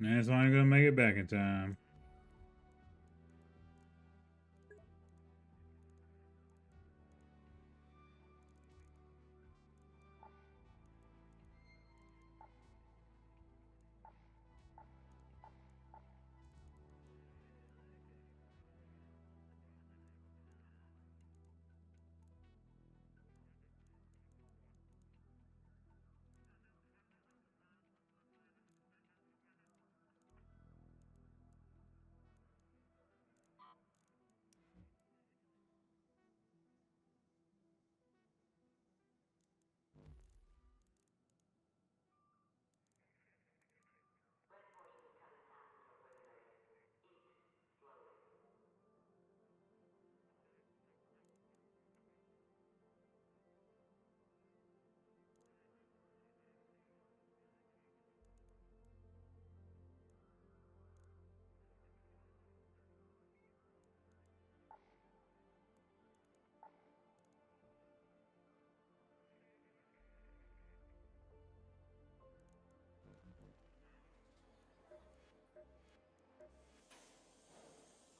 That's why I'm gonna make it back in time.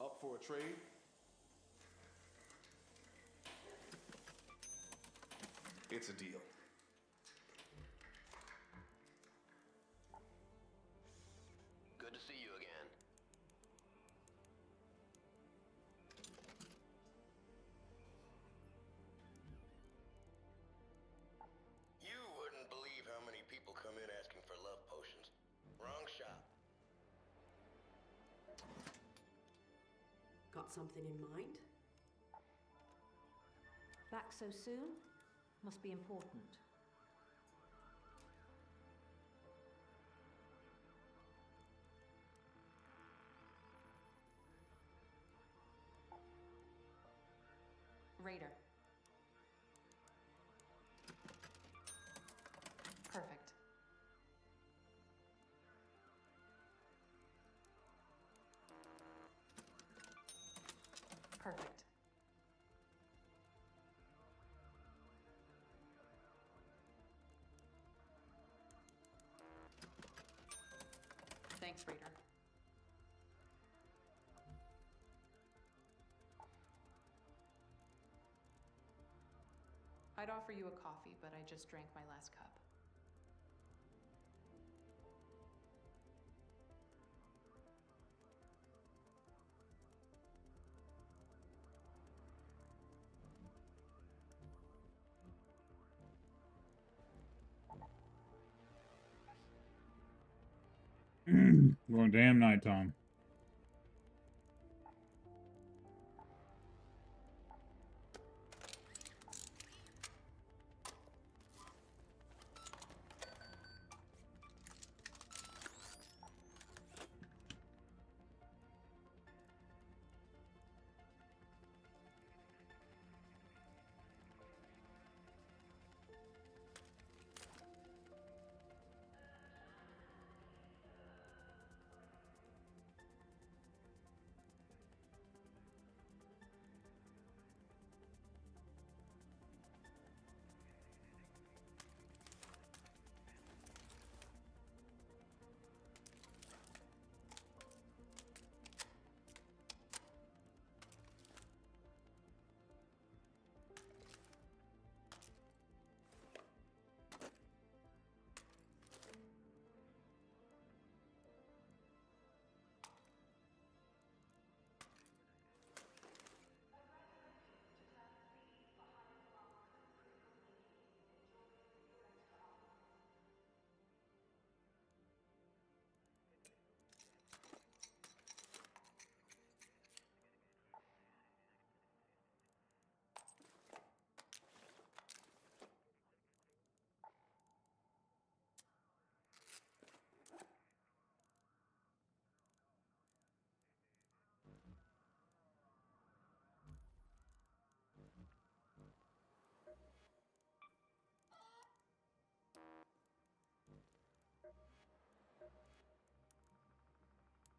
Up for a trade? It's a deal. Good to see you again. You wouldn't believe how many people come in asking for love potions. Wrong shop. Got something in mind? Back so soon? Must be important. Raider. Perfect. Perfect. Thanks, Raider. I'd offer you a coffee, but I just drank my last cup. Well, damn night, Tom.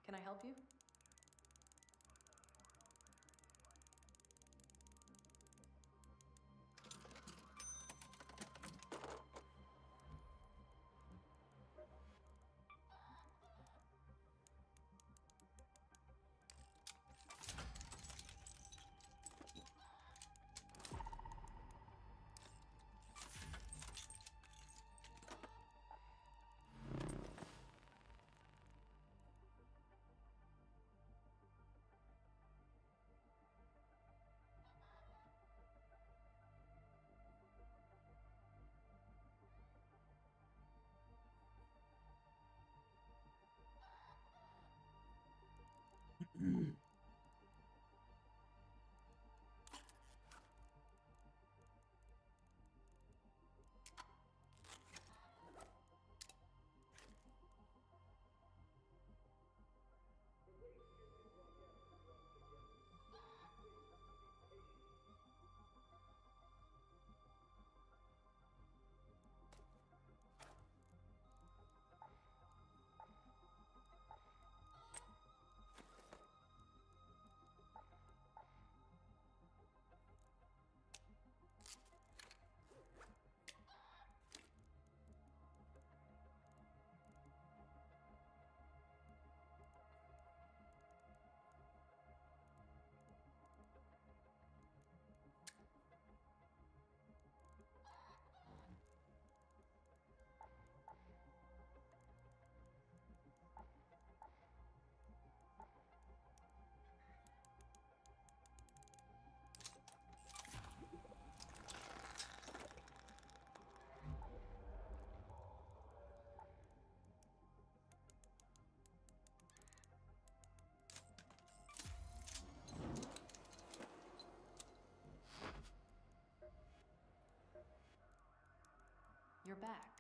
Can I help you? You're back.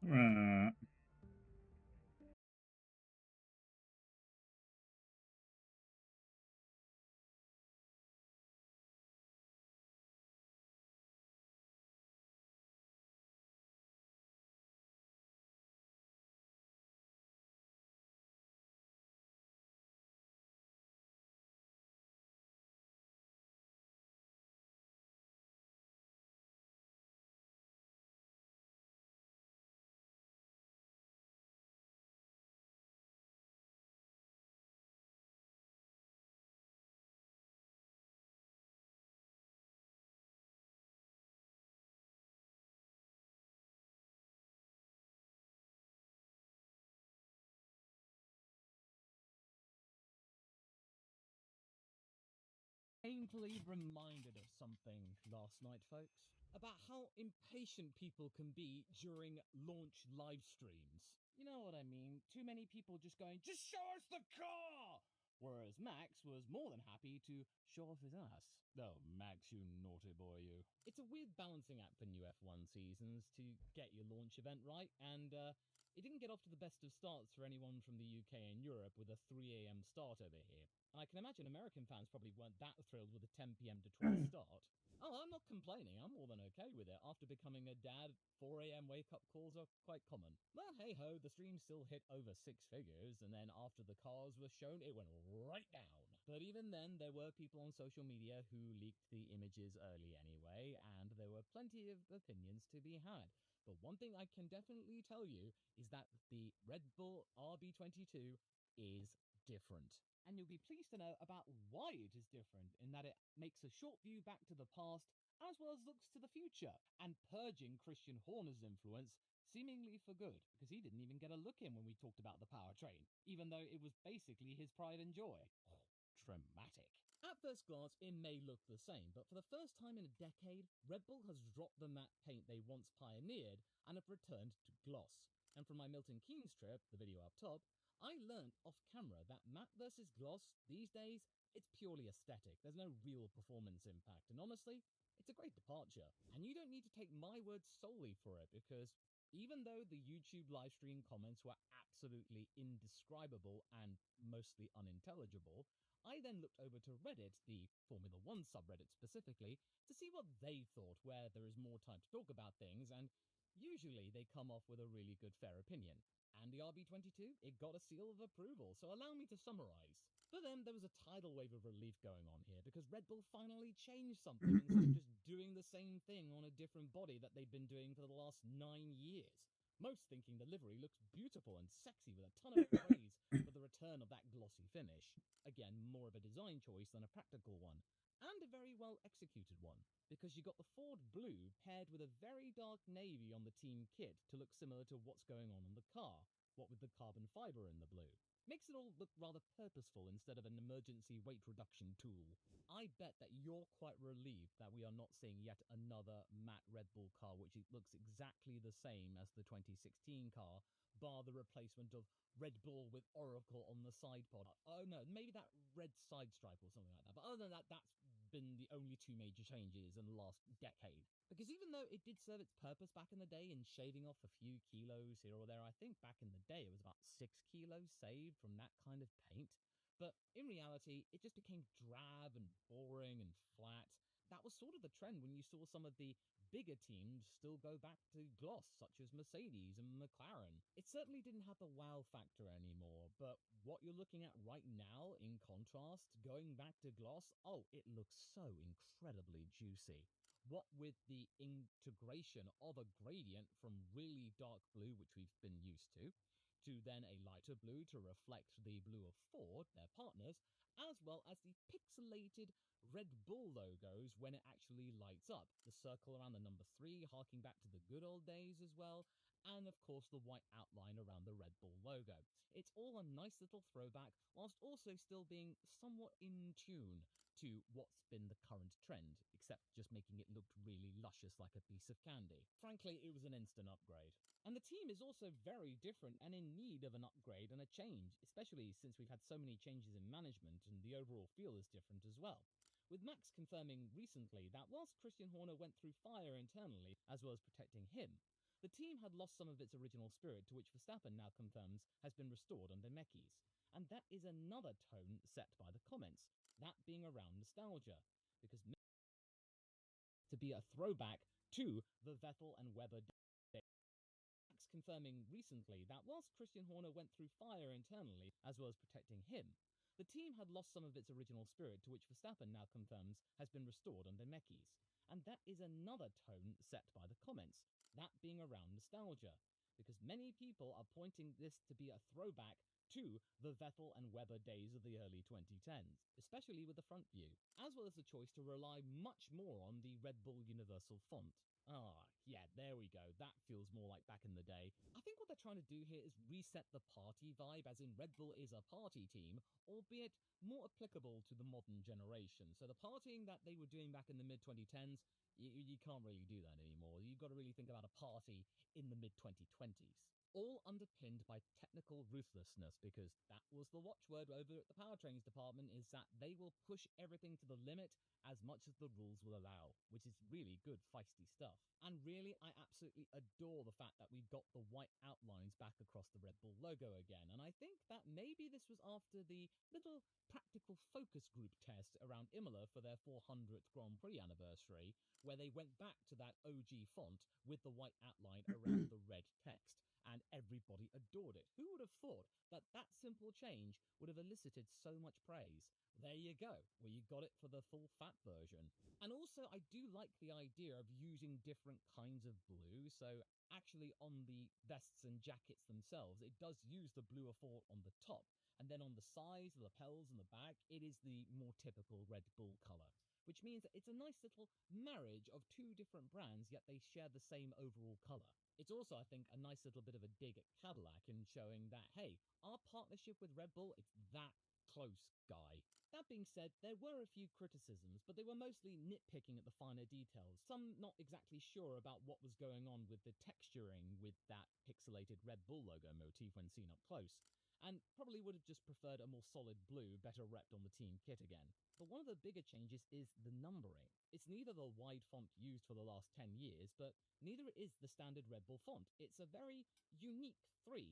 Uh, Painfully reminded of something last night, folks, about how impatient people can be during launch live streams. You know what I mean? Too many people just going, just show us the car! Whereas Max was more than happy to show off his ass. Oh, Max, you naughty boy, you. It's a weird balancing act for new F1 seasons to get your launch event right, and it didn't get off to the best of starts for anyone from the UK and Europe with a 3 a.m. start over here. And I can imagine American fans probably weren't that thrilled with a 10 p.m. to 12 start. Oh, I'm not complaining. I'm more than okay with it. After becoming a dad, 4 a.m. wake-up calls are quite common. Well, hey-ho, the stream still hit over 6 figures, and then after the cars were shown, it went right down. But even then, there were people on social media who leaked the images early anyway, and there were plenty of opinions to be had. But one thing I can definitely tell you is that the Red Bull RB22 is different. And you'll be pleased to know about why it is different, in that it makes a short view back to the past as well as looks to the future, and purging Christian Horner's influence seemingly for good, because he didn't even get a look in when we talked about the powertrain, even though it was basically his pride and joy. Dramatic. At first glance, it may look the same, but for the first time in a decade, Red Bull has dropped the matte paint they once pioneered and have returned to gloss. And from my Milton Keynes trip, the video up top, I learned off camera that matte versus gloss, these days, it's purely aesthetic. There's no real performance impact, and honestly, it's a great departure. And you don't need to take my word solely for it, because even though the YouTube livestream comments were absolutely indescribable and mostly unintelligible, I then looked over to Reddit, the Formula One subreddit specifically, to see what they thought, where there is more time to talk about things, and usually they come off with a really good fair opinion. And the RB22, it got a seal of approval, so allow me to summarize. But then there was a tidal wave of relief going on here, because Red Bull finally changed something instead of just doing the same thing on a different body that they've been doing for the last 9 years. Most thinking the livery looks beautiful and sexy with a ton of praise for the return of that glossy finish. Again, more of a design choice than a practical one, and a very well executed one, because you got the Ford blue paired with a very dark navy on the team kit to look similar to what's going on the car, what with the carbon fiber in the blue. Makes it all look rather purposeful instead of an emergency weight reduction tool. I bet that you're quite relieved that we are not seeing yet another matte Red Bull car which looks exactly the same as the 2016 car, bar the replacement of Red Bull with Oracle on the side pod. Oh no, maybe that red side stripe or something like that. But other than that, that's been the only two major changes in the last decade. Because even though it did serve its purpose back in the day in shaving off a few kilos here or there, I think back in the day it was about 6 kilos saved from that kind of paint. But in reality, it just became drab and boring and flat. That was sort of the trend when you saw some of the bigger teams still go back to gloss, such as Mercedes and McLaren. It certainly didn't have the wow factor anymore, but what you're looking at right now, in contrast, going back to gloss, oh, it looks so incredibly juicy. What with the integration of a gradient from really dark blue, which we've been used to then a lighter blue to reflect the blue of Ford, their partners, as well as the pixelated Red Bull logos when it actually lights up. The circle around the number 3, harking back to the good old days as well, and of course the white outline around the Red Bull logo. It's all a nice little throwback, whilst also still being somewhat in tune to what's been the current trend, except just making it look really luscious like a piece of candy. Frankly, it was an instant upgrade. And the team is also very different and in need of an upgrade and a change, especially since we've had so many changes in management and the overall feel is different as well. With Max confirming recently that whilst Christian Horner went through fire internally, as well as protecting him, the team had lost some of its original spirit, to which Verstappen now confirms has been restored under Mekis. And that is another tone set by the comments, that being around nostalgia, because to be a throwback to the Vettel and Webber days. Max confirming recently that whilst Christian Horner went through fire internally, as well as protecting him, the team had lost some of its original spirit, to which Verstappen now confirms has been restored under Mekis. And that is another tone set by the comments, that being around nostalgia, because many people are pointing this to be a throwback to the Vettel and Webber days of the early 2010s, especially with the front view, as well as the choice to rely much more on the Red Bull Universal font. Yeah, there we go. That feels more like back in the day. I think what they're trying to do here is reset the party vibe, as in Red Bull is a party team, albeit more applicable to the modern generation. So the partying that they were doing back in the mid-2010s, you can't really do that anymore. You've got to really think about a party in the mid-2020s. All underpinned by technical ruthlessness, because that was the watchword over at the powertrains department, is that they will push everything to the limit as much as the rules will allow, which is really good feisty stuff. And really, I absolutely adore the fact that we got the white outlines back across the Red Bull logo again, and I think that maybe this was after the little practical focus group test around Imola for their 400th Grand Prix anniversary, where they went back to that OG font with the white outline around the red text, and everybody adored it. Who would have thought that that simple change would have elicited so much praise? There you go, well, you got it for the full fat version. And also, I do like the idea of using different kinds of blue, so actually on the vests and jackets themselves, it does use the blue effort on the top, and then on the sides, the lapels and the back, it is the more typical Red Bull color, which means that it's a nice little marriage of two different brands, yet they share the same overall color. It's also, I think, a nice little bit of a dig at Cadillac in showing that, hey, our partnership with Red Bull, it's that close, guy. That being said, there were a few criticisms, but they were mostly nitpicking at the finer details. Some not exactly sure about what was going on with the texturing with that pixelated Red Bull logo motif when seen up close, and probably would have just preferred a more solid blue, better repped on the team kit again. But one of the bigger changes is the numbering. It's neither the wide font used for the last 10 years, but neither is the standard Red Bull font. It's a very unique 3,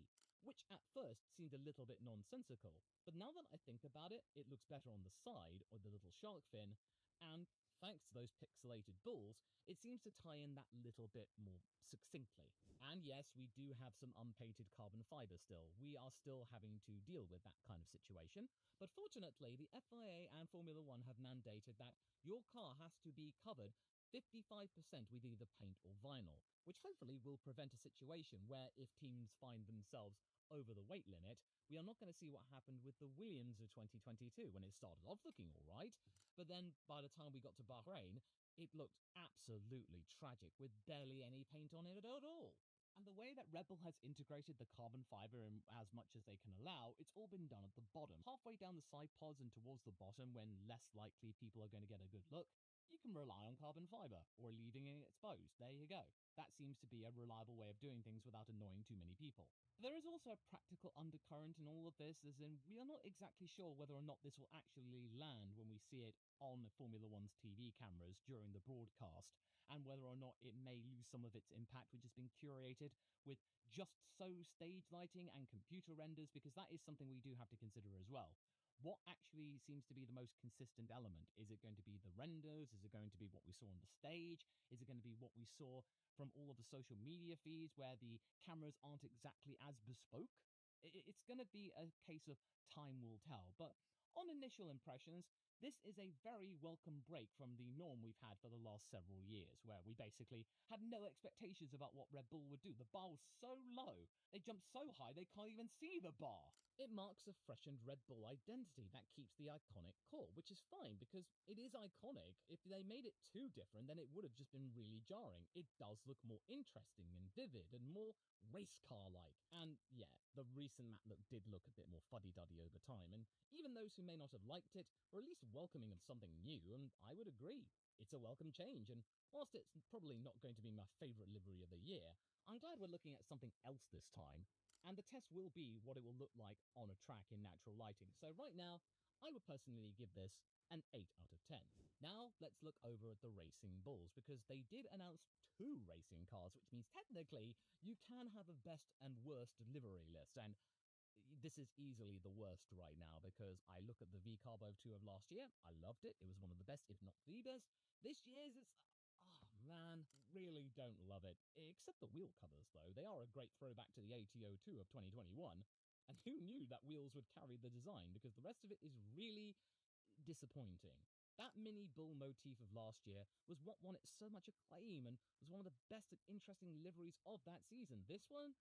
which at first seemed a little bit nonsensical. But now that I think about it, it looks better on the side, or the little shark fin, and thanks to those pixelated bulls, it seems to tie in that little bit more succinctly. And yes, we do have some unpainted carbon fiber still. We are still having to deal with that kind of situation. But fortunately, the FIA and Formula One have mandated that your car has to be covered 55% with either paint or vinyl, which hopefully will prevent a situation where if teams find themselves over the weight limit, we are not going to see what happened with the Williams of 2022 when it started off looking all right, but then by the time we got to Bahrain, it looked absolutely tragic with barely any paint on it at all. And the way that Red Bull has integrated the carbon fiber in as much as they can allow, it's all been done at the bottom. Halfway down the side pods and towards the bottom, when less likely people are going to get a good look, you can rely on carbon fiber, or leaving it exposed. There you go. that seems to be a reliable way of doing things without annoying too many people. There is also a practical undercurrent in all of this, as in we are not exactly sure whether or not this will actually land when we see it on Formula One's TV cameras during the broadcast, and whether or not it may lose some of its impact, which has been curated with just so stage lighting and computer renders, because that is something we do have to consider as well. What actually seems to be the most consistent element? Is it going to be the renders? Is it going to be what we saw on the stage? Is it going to be what we saw from all of the social media feeds where the cameras aren't exactly as bespoke? It's going to be a case of time will tell. But on initial impressions, this is a very welcome break from the norm we've had for the last several years, where we basically had no expectations about what Red Bull would do. The bar was so low, they jumped so high they can't even see the bar. It marks a freshened Red Bull identity that keeps the iconic core, which is fine because it is iconic. If they made it too different, then it would have just been really jarring. It does look more interesting and vivid and more race car-like. And yeah, the recent map look did look a bit more fuddy-duddy over time, and even those who may not have liked it were at least welcoming of something new, and I would agree. It's a welcome change, and whilst it's probably not going to be my favourite livery of the year, I'm glad we're looking at something else this time. And the test will be what it will look like on a track in natural lighting. So right now, I would personally give this an 8 out of 10. Now, let's look over at the Racing Bulls, because they did announce 2 racing cars, which means technically you can have a best and worst livery list, and this is easily the worst right now, because I look at the V-Carbo 2 of last year, I loved it, it was one of the best, if not the best. This year's, it's... oh man, really don't love it. Except the wheel covers, though. They are a great throwback to the AT02 of 2021. And who knew that wheels would carry the design, because the rest of it is really disappointing. That mini bull motif of last year was what won it so much acclaim and was one of the best and interesting liveries of that season. This one?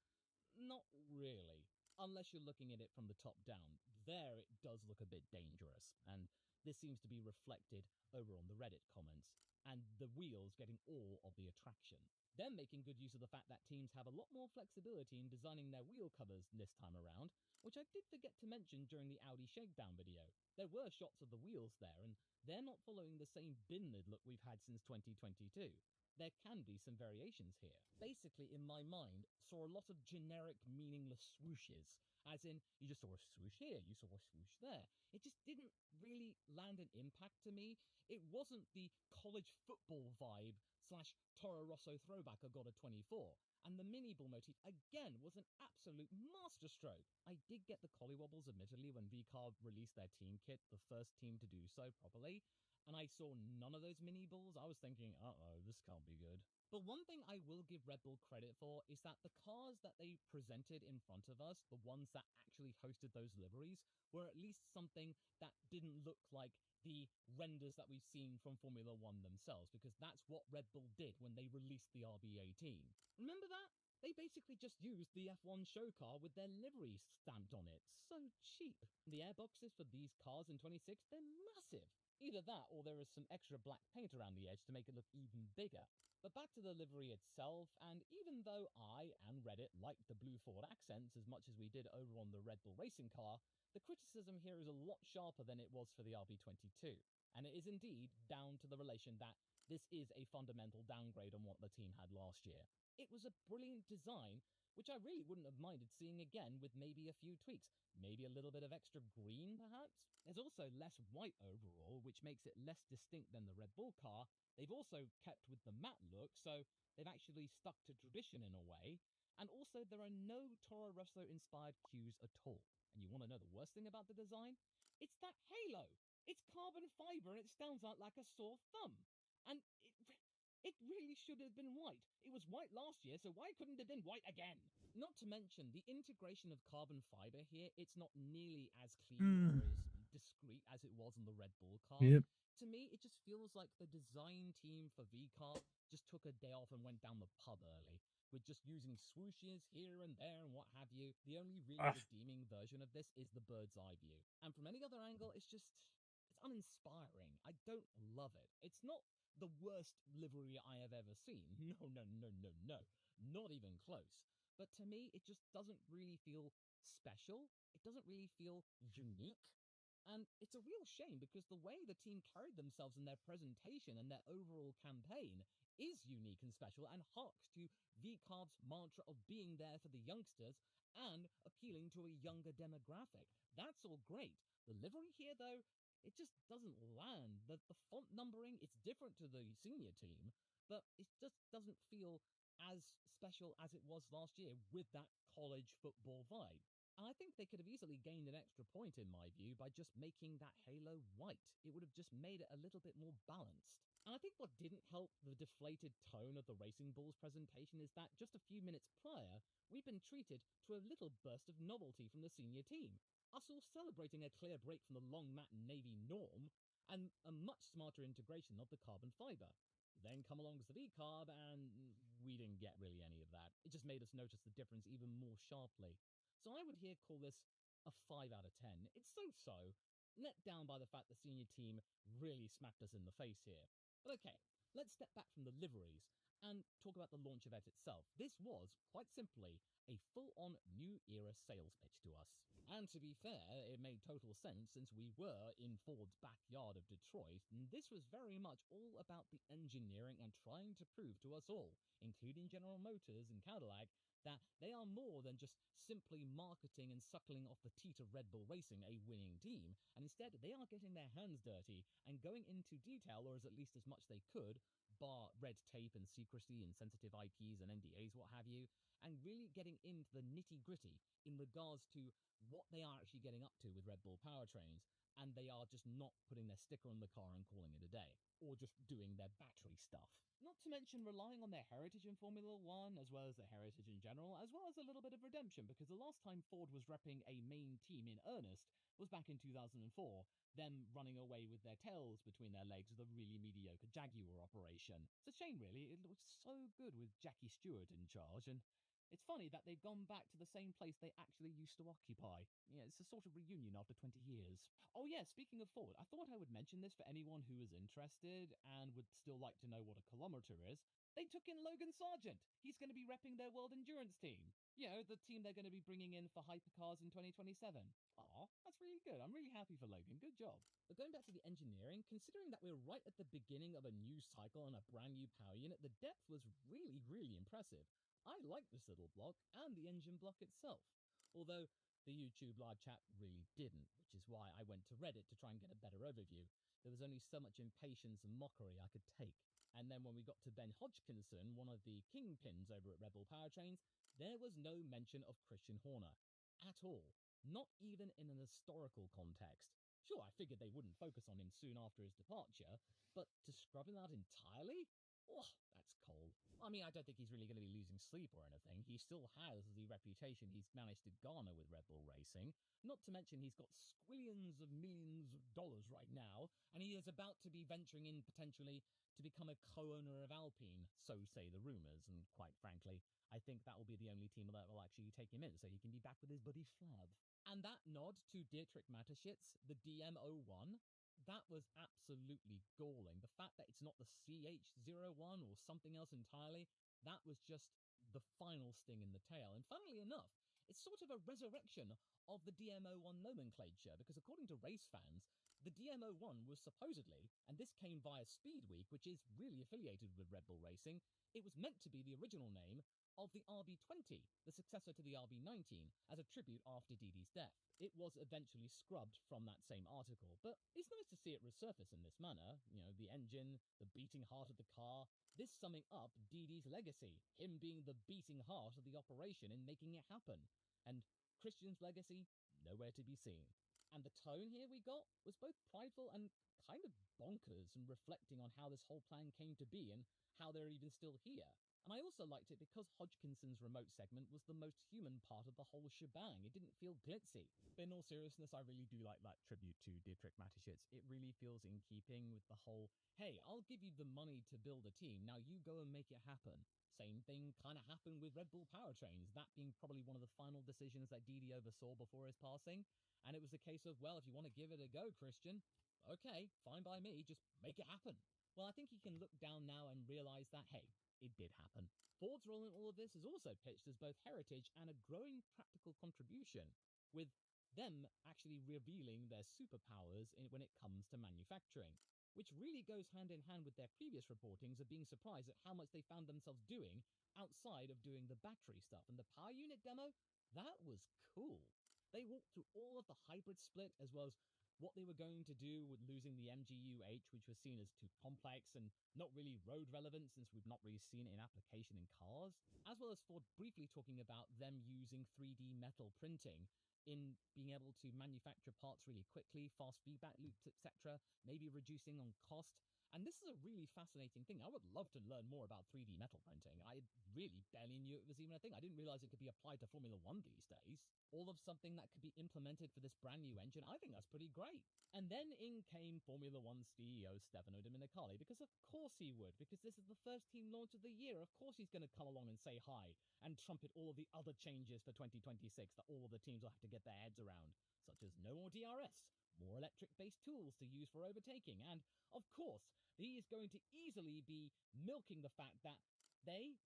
Not really. Unless you're looking at it from the top down. There it does look a bit dangerous, and this seems to be reflected over on the Reddit comments, and the wheels getting all of the attraction. They're making good use of the fact that teams have a lot more flexibility in designing their wheel covers this time around, which I did forget to mention during the Audi shakedown video. There were shots of the wheels there, and they're not following the same bin lid look we've had since 2022. There can be some variations here. Basically, in my mind, saw a lot of generic, meaningless swooshes. As in, you just saw a swoosh here, you saw a swoosh there. It just didn't really land an impact to me. It wasn't the college football vibe slash Toro Rosso throwback I got at 24. And the mini bull motif, again, was an absolute masterstroke. I did get the collywobbles, admittedly, when VCarb released their team kit, the first team to do so properly, and I saw none of those mini bulls. I was thinking, uh-oh, this can't be good. But one thing I will give Red Bull credit for is that the cars that they presented in front of us, the ones that actually hosted those liveries, were at least something that didn't look like the renders that we've seen from Formula One themselves, because that's what Red Bull did when they released the RB18. Remember that? They basically just used the F1 show car with their livery stamped on it. So cheap. The airboxes for these cars in 26, they're massive. Either that, or there is some extra black paint around the edge to make it look even bigger. But back to the livery itself, and even though I and Reddit liked the blue Ford accents as much as we did over on the Red Bull racing car, the criticism here is a lot sharper than it was for the RB22. And it is indeed down to the relation that this is a fundamental downgrade on what the team had last year. It was a brilliant design, which I really wouldn't have minded seeing again with maybe a few tweaks. Maybe a little bit of extra green, perhaps? There's also less white overall, which makes it less distinct than the Red Bull car. They've also kept with the matte look, so they've actually stuck to tradition in a way. And also, there are no Toro Rosso-inspired cues at all. And you want to know the worst thing about the design? It's that halo! It's carbon fiber and it stands out like a sore thumb. And it really should have been white. It was white last year, so why couldn't it have been white again? Not to mention, the integration of carbon fiber here, it's not nearly as clean or as discreet as it was on the Red Bull car. Yep. To me, it just feels like the design team for V-Car just took a day off and went down the pub early, with just using swooshes here and there and what have you. The only really redeeming version of this is the bird's eye view. And from any other angle, it's uninspiring. I don't love it. It's not the worst livery I have ever seen. No, no, no, no, no. Not even close. But to me, it just doesn't really feel special. It doesn't really feel unique. And it's a real shame because the way the team carried themselves in their presentation and their overall campaign is unique and special and harks to VCarv's mantra of being there for the youngsters and appealing to a younger demographic. That's all great. The livery here, though, it just doesn't land. The font numbering, it's different to the senior team, but it just doesn't feel as special as it was last year with that college football vibe. And I think they could have easily gained an extra point, in my view, by just making that halo white. It would have just made it a little bit more balanced. And I think what didn't help the deflated tone of the Racing Bulls presentation is that just a few minutes prior, we've been treated to a little burst of novelty from the senior team. Us all celebrating a clear break from the long mat navy norm, and a much smarter integration of the carbon fibre. Then come along as the V-carb, and we didn't get really any of that. It just made us notice the difference even more sharply. So I would here call this a 5 out of 10. It's so-so, let down by the fact the senior team really smacked us in the face here. But okay, let's step back from the liveries and talk about the launch event itself. This was, quite simply, a full-on new era sales pitch to us. And to be fair, it made total sense since we were in Ford's backyard of Detroit, and this was very much all about the engineering and trying to prove to us all, including General Motors and Cadillac, that they are more than just simply marketing and suckling off the teat of Red Bull Racing, a winning team, and instead they are getting their hands dirty and going into detail, or at least as much they could, bar red tape and secrecy and sensitive IPs and NDAs, what have you, and really getting into the nitty gritty in regards to what they are actually getting up to with Red Bull powertrains, and they are just not putting their sticker on the car and calling it a day, or just doing their battery stuff. Not to mention relying on their heritage in Formula One, as well as their heritage in general, as well as a little bit of redemption, because the last time Ford was repping a main team in earnest was back in 2004, them running away with their tails between their legs with a really mediocre Jaguar operation. It's a shame, really. It looked so good with Jackie Stewart in charge, and it's funny that they've gone back to the same place they actually used to occupy. Yeah, it's a sort of reunion after 20 years. Oh yeah, speaking of Ford, I thought I would mention this for anyone who is interested and would still like to know what a kilometer is. They took in Logan Sargent. He's going to be repping their World Endurance team. You know, the team they're going to be bringing in for hypercars in 2027. Aw, that's really good. I'm really happy for Logan. Good job. But going back to the engineering, considering that we're right at the beginning of a new cycle on a brand new power unit, the depth was really impressive. I like this little block and the engine block itself, although the YouTube live chat really didn't, which is why I went to Reddit to try and get a better overview. There was only so much impatience and mockery I could take. And then when we got to Ben Hodgkinson, one of the kingpins over at Red Bull Powertrains, there was no mention of Christian Horner at all, not even in an historical context. Sure, I figured they wouldn't focus on him soon after his departure, but to scrub him out entirely? Oh, that's cold. I mean, I don't think he's really going to be losing sleep or anything. He still has the reputation he's managed to garner with Red Bull Racing. Not to mention he's got squillions of millions of dollars right now, and he is about to be venturing in potentially to become a co-owner of Alpine, so say the rumours, and quite frankly, I think that will be the only team that will actually take him in, so he can be back with his buddy Flab. And that nod to Dietrich Mateschitz, the DM01, that was absolutely galling. The fact that it's not the CH01 or something else entirely, that was just the final sting in the tail. And funnily enough, it's sort of a resurrection of the DMO1 nomenclature, because according to race fans, the DMO1 was supposedly, and this came via Speed Week, which is really affiliated with Red Bull Racing, it was meant to be the original name of the RB20, the successor to the RB19, as a tribute after Didi's death. It was eventually scrubbed from that same article, but it's nice to see it resurface in this manner. You know, the engine, the beating heart of the car, this summing up Didi's legacy, him being the beating heart of the operation in making it happen. And Christian's legacy, nowhere to be seen. And the tone here we got was both prideful and kind of bonkers, and reflecting on how this whole plan came to be and how they're even still here. And I also liked it because Hodgkinson's remote segment was the most human part of the whole shebang. It didn't feel glitzy. But in all seriousness, I really do like that tribute to Dietrich Mateschitz. It really feels in keeping with the whole, hey, I'll give you the money to build a team, now you go and make it happen. Same thing kind of happened with Red Bull Powertrains, that being probably one of the final decisions that Didi oversaw before his passing. And it was a case of, well, if you want to give it a go, Christian, okay, fine by me, just make it happen. Well, I think he can look down now and realize that, hey, it did happen. Ford's role in all of this is also pitched as both heritage and a growing practical contribution, with them actually revealing their superpowers when it comes to manufacturing, which really goes hand in hand with their previous reportings of being surprised at how much they found themselves doing outside of doing the battery stuff. And the power unit demo, that was cool. They walked through all of the hybrid split, as well as what they were going to do with losing the MGU-H, which was seen as too complex and not really road relevant since we've not really seen it in application in cars, as well as Ford briefly talking about them using 3D metal printing in being able to manufacture parts really quickly, fast feedback loops, etc., maybe reducing on cost. And this is a really fascinating thing. I would love to learn more about 3D metal printing. I really barely knew it was even a thing. I didn't realize it could be applied to Formula One these days. All of something that could be implemented for this brand new engine. I think that's pretty great. And then in came Formula One CEO Stefano Domenicali, because of course he would, because this is the first team launch of the year. Of course he's going to come along and say hi and trumpet all of the other changes for 2026 that all of the teams will have to get their heads around, such as no more DRS, more electric-based tools to use for overtaking, and, of course, he is going to easily be milking the fact that they